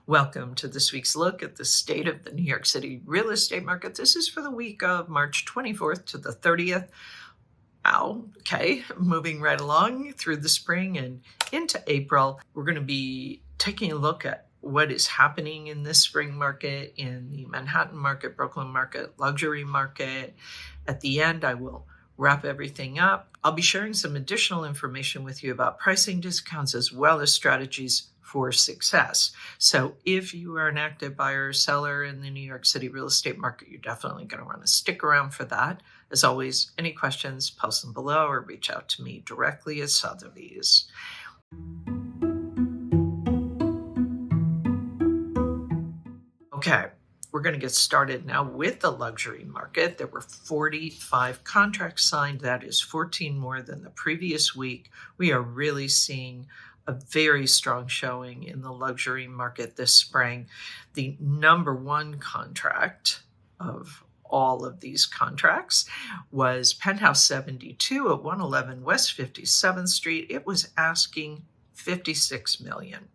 Welcome to this week's look at the state of the New York City real estate market. This is for the week of March 24th to the 30th. Wow, okay, moving right along through the spring and into April. We're going to be taking a look at what is happening in this spring market, in the Manhattan market, Brooklyn market, luxury market. At the end, I will wrap everything up. I'll be sharing some additional information with you about pricing discounts as well as strategies for success. So if you are an active buyer or seller in the New York City real estate market, you're definitely going to want to stick around for that. As always, any questions, post them below or reach out to me directly at Sotheby's. Okay, we're going to get started now with the luxury market. There were 45 contracts signed. That is 14 more than the previous week. We are really seeing a very strong showing in the luxury market this spring. The number one contract of all of these contracts was Penthouse 72 at 111 West 57th Street. It was asking $56 million.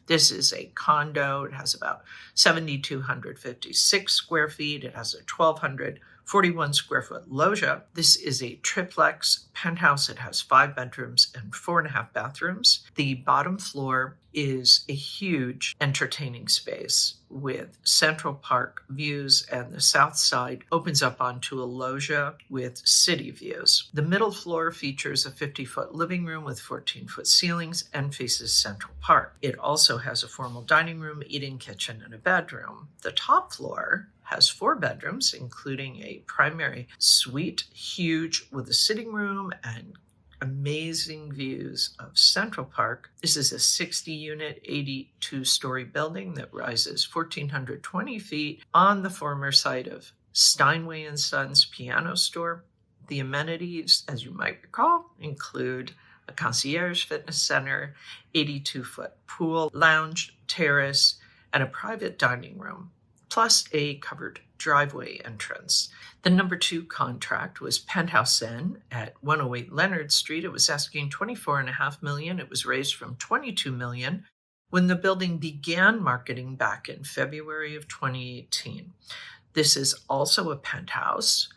This is a condo. It has about 7,256 square feet. It has a 1,241 square foot loggia. This is a triplex penthouse. It has 5 bedrooms and 4.5 bathrooms. The bottom floor is a huge entertaining space with Central Park views, and the south side opens up onto a loggia with city views. The middle floor features a 50-foot living room with 14-foot ceilings and faces Central Park. It also has a formal dining room, eating kitchen, and a bedroom. The top floor has 4 bedrooms, including a primary suite, huge, with a sitting room and amazing views of Central Park. This is a 60-unit, 82-story building that rises 1,420 feet on the former site of Steinway & Sons piano store. The amenities, as you might recall, include a concierge fitness center, 82-foot pool, lounge, terrace, and a private dining room, plus a covered driveway entrance. The number 2 contract was Penthouse Inn at 108 Leonard Street. It was asking $24.5 million. It was raised from $22 million when the building began marketing back in February of 2018. This is also a penthouse,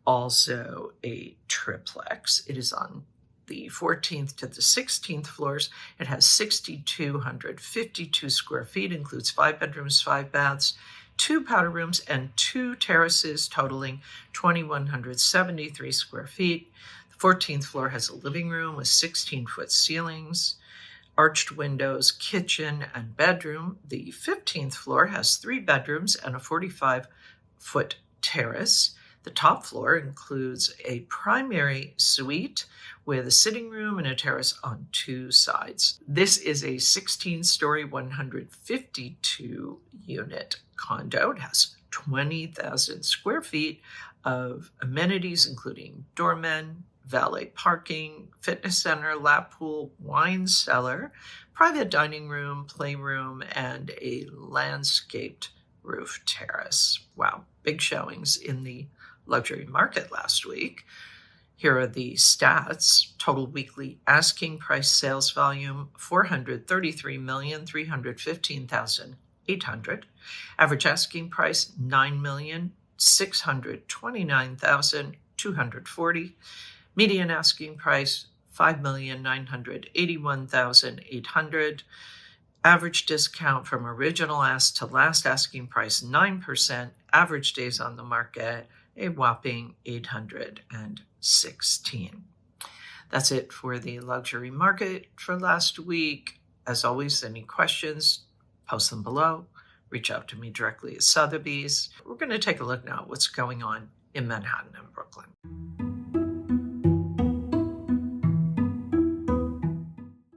also a triplex. It is on the 14th to the 16th floors. It has 6,252 square feet, includes 5 bedrooms, 5 baths, 2 powder rooms, and 2 terraces totaling 2,173 square feet. The 14th floor has a living room with 16-foot ceilings, arched windows, kitchen, and bedroom. The 15th floor has 3 bedrooms and a 45-foot terrace. The top floor includes a primary suite with a sitting room and a terrace on 2 sides. This is a 16-story, 152-unit condo. It has 20,000 square feet of amenities, including doormen, valet parking, fitness center, lap pool, wine cellar, private dining room, playroom, and a landscaped roof terrace. Wow, big showings in the luxury market last week. Here are the stats. Total weekly asking price sales volume, 433,315,800. Average asking price, 9,629,240. Median asking price, 5,981,800. Average discount from original ask to last asking price, 9%. Average days on the market, a whopping 816. That's it for the luxury market for last week. As always, any questions, post them below. Reach out to me directly at Sotheby's. We're going to take a look now at what's going on in Manhattan and Brooklyn.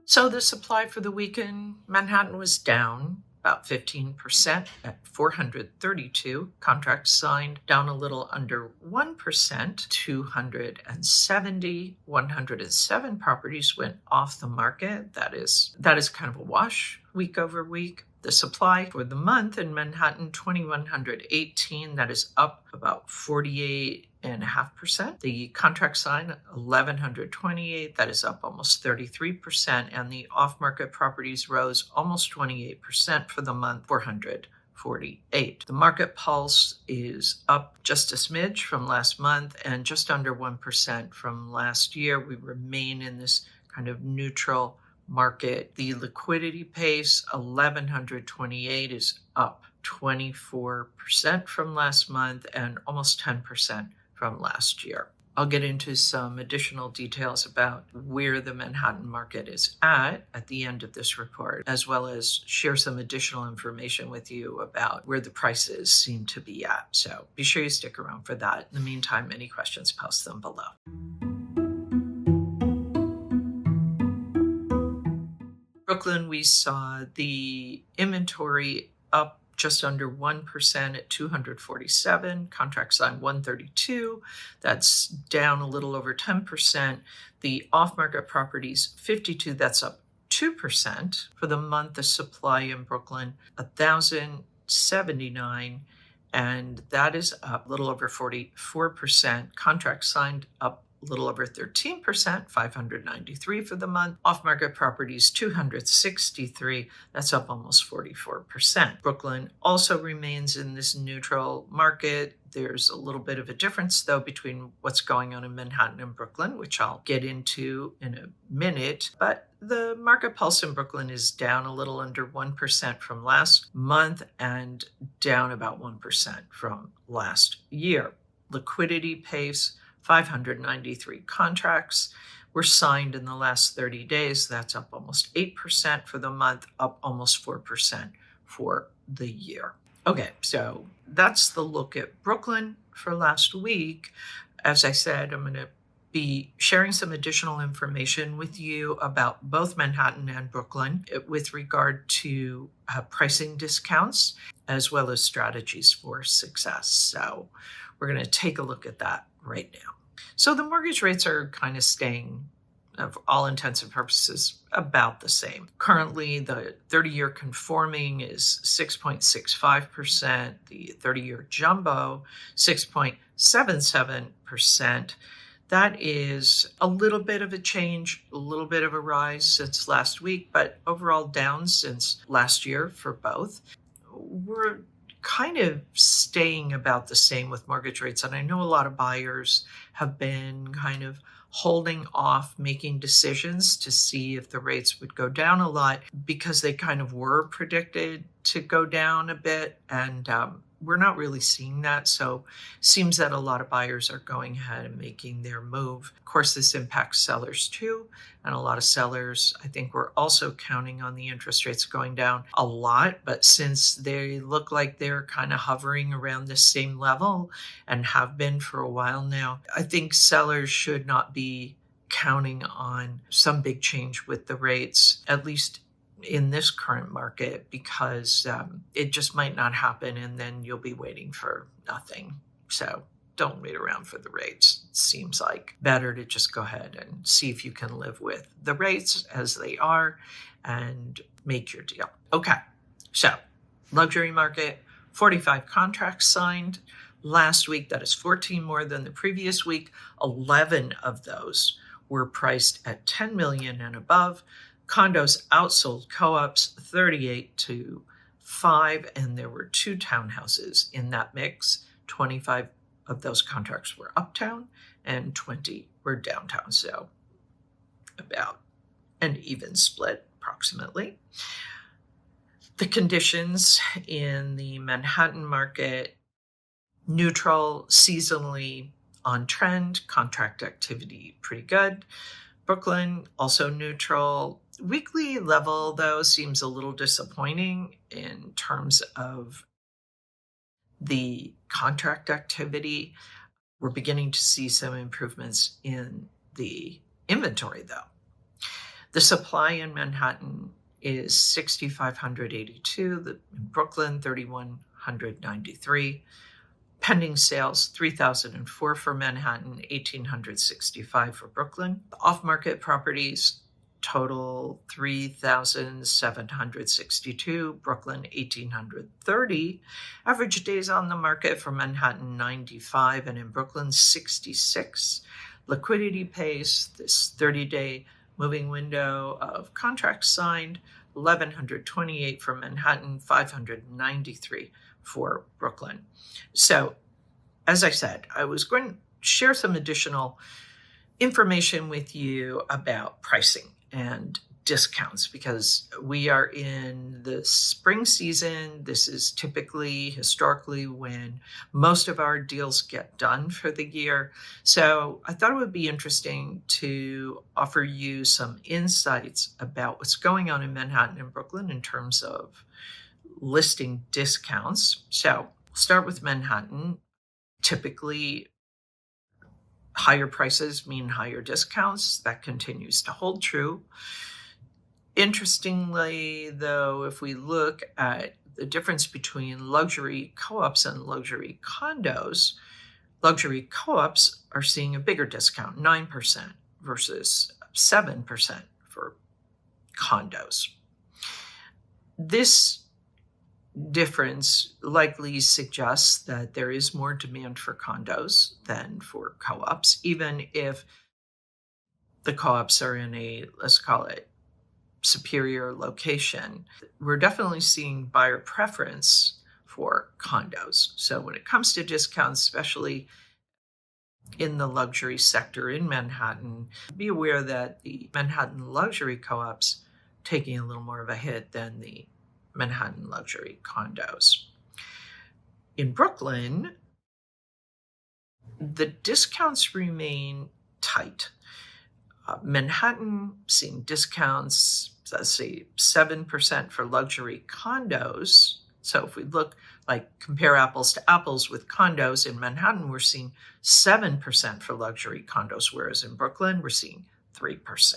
So the supply for the weekend, Manhattan was down about 15% at 432. Contracts signed down a little under 1%, 270. 107 properties went off the market. That is kind of a wash week over week. The supply for the month in Manhattan, 2,118. That is up about 48.5%. The contract sign, 1,128. That is up almost 33%. And the off-market properties rose almost 28% for the month, 448. The market pulse is up just a smidge from last month and just under 1% from last year. We remain in this kind of neutral market. The liquidity pace, 1,128, is up 24% from last month and almost 10% from last year. I'll get into some additional details about where the Manhattan market is at the end of this report, as well as share some additional information with you about where the prices seem to be at. So be sure you stick around for that. In the meantime, any questions, post them below. Brooklyn, we saw the inventory up just under 1% at 247, contract signed 132. That's down a little over 10%. The off-market properties, 52, that's up 2%. For the month, the supply in Brooklyn, 1,079, and that is up a little over 44%. Contract signed up a little over 13%, 593 for the month. Off-market properties, 263. That's up almost 44%. Brooklyn also remains in this neutral market. There's a little bit of a difference, though, between what's going on in Manhattan and Brooklyn, which I'll get into in a minute. But the market pulse in Brooklyn is down a little under 1% from last month and down about 1% from last year. Liquidity pace, 593 contracts were signed in the last 30 days. That's up almost 8% for the month, up almost 4% for the year. Okay, so that's the look at Brooklyn for last week. As I said, I'm going to be sharing some additional information with you about both Manhattan and Brooklyn with regard to pricing discounts as well as strategies for success. So we're going to take a look at that right now. So the mortgage rates are kind of staying, for all intents and purposes, about the same. Currently, the 30-year conforming is 6.65%, the 30-year jumbo, 6.77%. That is a little bit of a change, a little bit of a rise since last week, but overall down since last year for both. We're kind of staying about the same with mortgage rates. And I know a lot of buyers have been kind of holding off making decisions to see if the rates would go down a lot because they kind of were predicted to go down a bit. And we're not really seeing that. So it seems that a lot of buyers are going ahead and making their move. Of course, this impacts sellers too. And a lot of sellers, I think, were also counting on the interest rates going down a lot. But since they look like they're kind of hovering around the same level and have been for a while now, I think sellers should not be counting on some big change with the rates, at least in this current market, because it just might not happen and then you'll be waiting for nothing. So don't wait around for the rates. It seems like better to just go ahead and see if you can live with the rates as they are and make your deal. Okay, so luxury market, 45 contracts signed last week. That is 14 more than the previous week. 11 of those were priced at $10 million and above. Condos outsold co-ops 38 to 5, and there were 2 townhouses in that mix. 25 of those contracts were uptown and 20 were downtown, so about an even split approximately. The conditions in the Manhattan market, neutral, seasonally on trend, contract activity pretty good. Brooklyn, also neutral. Weekly level, though, seems a little disappointing in terms of the contract activity. We're beginning to see some improvements in the inventory, though. The supply in Manhattan is 6,582, in Brooklyn, 3,193. Pending sales, 3,004 for Manhattan, 1,865 for Brooklyn. Off-market properties, total 3,762, Brooklyn 1,830. Average days on the market for Manhattan 95, and in Brooklyn 66. Liquidity pace, this 30-day moving window of contracts signed, 1,128 for Manhattan, 593 for Brooklyn. So, as I said, I was going to share some additional information with you about pricing and discounts because we are in the spring season. This is typically, historically, when most of our deals get done for the year. So I thought it would be interesting to offer you some insights about what's going on in Manhattan and Brooklyn in terms of listing discounts. So we'll start with Manhattan. Typically, higher prices mean higher discounts. That continues to hold true. Interestingly, though, if we look at the difference between luxury co-ops and luxury condos, luxury co-ops are seeing a bigger discount, 9% versus 7% for condos. This difference likely suggests that there is more demand for condos than for co-ops, even if the co-ops are in a, let's call it, superior location. We're definitely seeing buyer preference for condos. So when it comes to discounts, especially in the luxury sector in Manhattan, be aware that the Manhattan luxury co-ops taking a little more of a hit than the Manhattan luxury condos. In Brooklyn, the discounts remain tight. Manhattan seeing discounts, let's say 7% for luxury condos. So if we look compare apples to apples with condos in Manhattan, we're seeing 7% for luxury condos, whereas in Brooklyn, we're seeing 3%.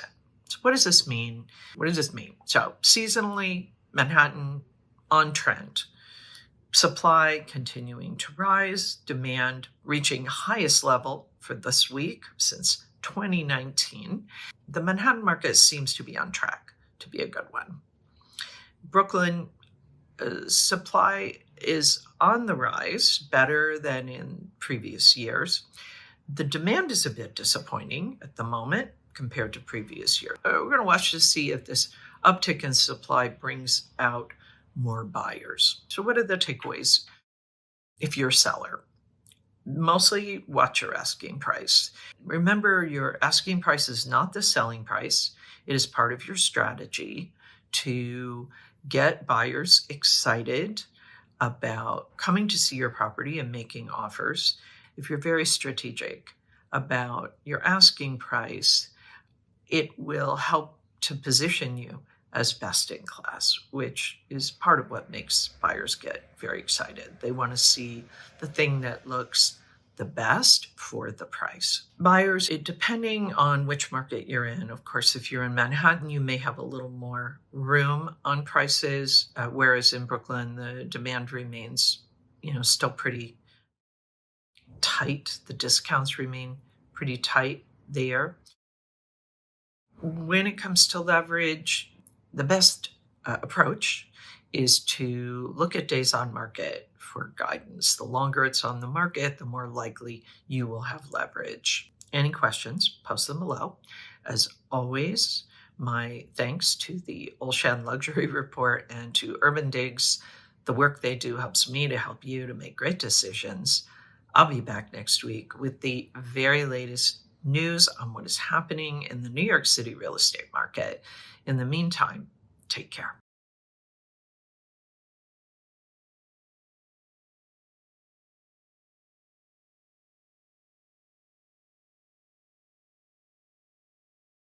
So what does this mean? So seasonally, Manhattan on trend. Supply continuing to rise, demand reaching highest level for this week since 2019. The Manhattan market seems to be on track to be a good one. Brooklyn supply is on the rise, better than in previous years. The demand is a bit disappointing at the moment compared to previous years. We're going to watch to see if this uptick in supply brings out more buyers. So what are the takeaways if you're a seller? Mostly watch your asking price. Remember, your asking price is not the selling price. It is part of your strategy to get buyers excited about coming to see your property and making offers. If you're very strategic about your asking price, it will help to position you as best in class, which is part of what makes buyers get very excited. They want to see the thing that looks the best for the price. Buyers, depending on which market you're in, of course, if you're in Manhattan, you may have a little more room on prices, whereas in Brooklyn, the demand remains, still pretty tight. The discounts remain pretty tight there. When it comes to leverage, the best approach is to look at days on market for guidance. The longer it's on the market, the more likely you will have leverage. Any questions, post them below. As always, my thanks to the Olshan Luxury Report and to Urban Digs. The work they do helps me to help you to make great decisions. I'll be back next week with the very latest news on what is happening in the New York City real estate market. In the meantime, take care.